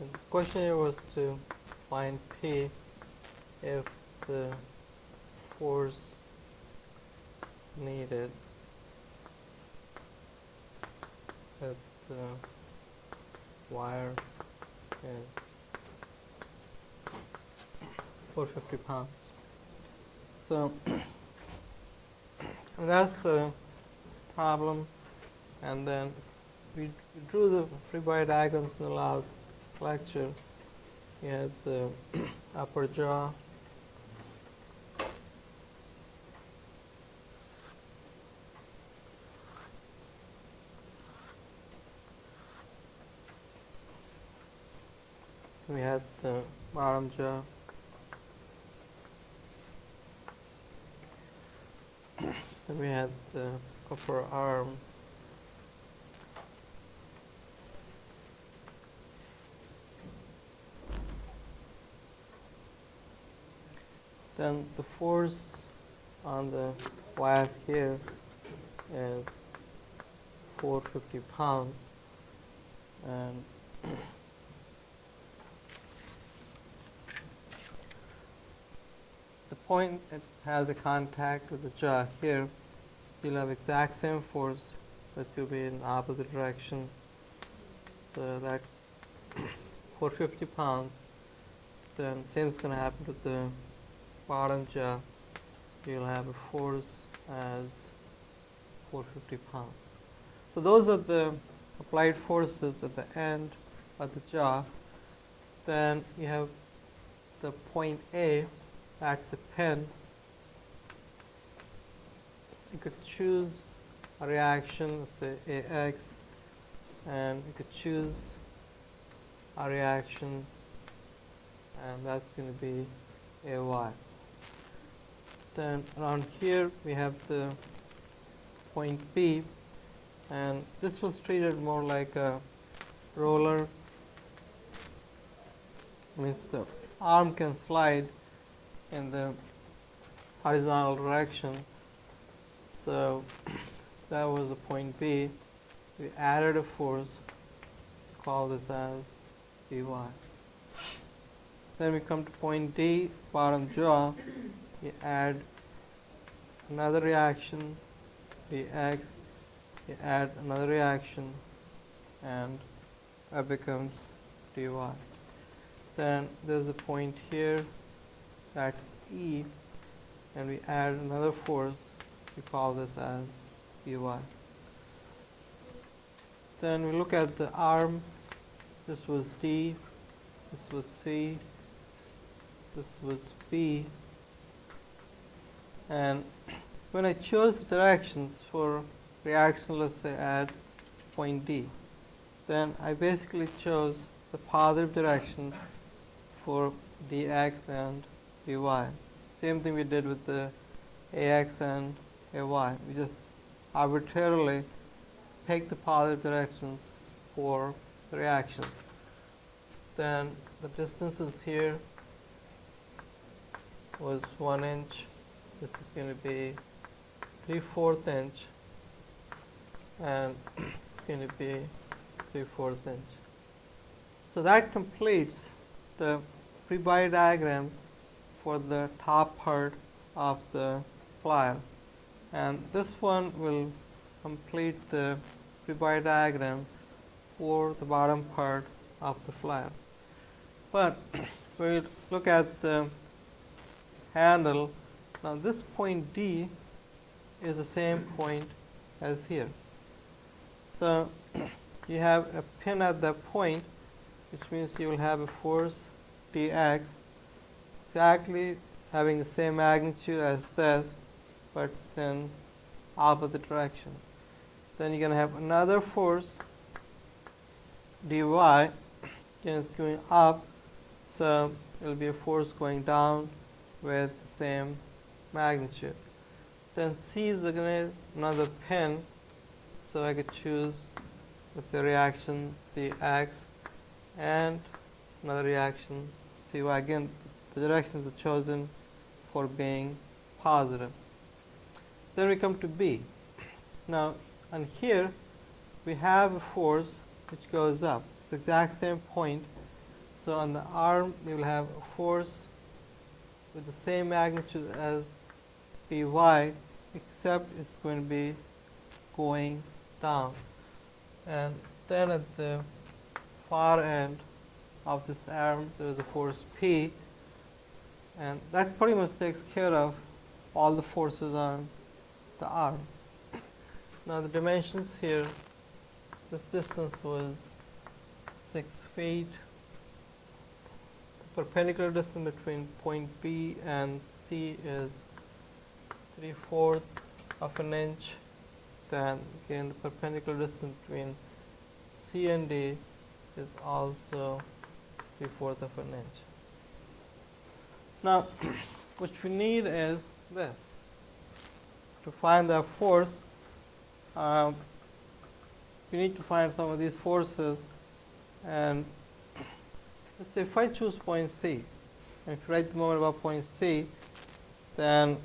And the question here was to find P if the force needed at the wire is 450 pounds. So that's the problem, and then we drew the free body diagrams in the last lecture. We had the upper jaw, we had the bottom jaw, then we had the upper arm, then the force on the wire here is 450 pounds, and the point it has a contact with the jaw here, you'll have exact same force, but it will be in opposite direction. So that's 450 pounds. Then same is going to happen to the bottom jaw. You'll have a force as 450 pounds. So those are the applied forces at the end of the jaw. Then you have the point A, that's the pin. You could choose a reaction, let's say AX, and you could choose a reaction, and that's going to be AY. Then around here we have the point B, and this was treated more like a roller. Means the arm can slide in the horizontal direction. So that was the point B. We added a force, call this as Dy. Then we come to point D, bottom jaw. We add another reaction, Dx. We add another reaction, and that becomes Dy. Then there's a point here, that's E, and we add another force. We call this as Dy. Then we look at the arm. This was D, this was C, this was B. And when I chose directions for reaction, let's say at point D, then I basically chose the positive directions for dx and dy. Same thing we did with the ax and ay. We just arbitrarily pick the positive directions for the reactions. Then the distances here was 1 inch. This is going to be 3/4 inch, and it's going to be 3/4 inch. So that completes the free body diagram for the top part of the plier, and this one will complete the free body diagram for the bottom part of the plier. But we'll look at the handle. Now this point D is the same point as here. So you have a pin at that point, which means you will have a force dx exactly having the same magnitude as this, but in opposite direction. Then you're going to have another force dy, and it's going up, so it will be a force going down with the same magnitude. Then C is again another pin, so I could choose, let's say, reaction Cx and another reaction Cy. Again, the directions are chosen for being positive. Then we come to B. Now, and here we have a force which goes up. It's the exact same point, So on the arm you will have a force with the same magnitude as Py, except it's going to be going down. And then at the far end of this arm there is a force P, and that pretty much takes care of all the forces on the arm. Now the dimensions here, this distance was 6 feet. The perpendicular distance between point B and C is 3/4 of an inch. Then again the perpendicular distance between C and D is also 3/4 of an inch. Now what we need is this. To find the force, we need to find some of these forces, and let's say if I choose point C, and if you write the moment about point C, then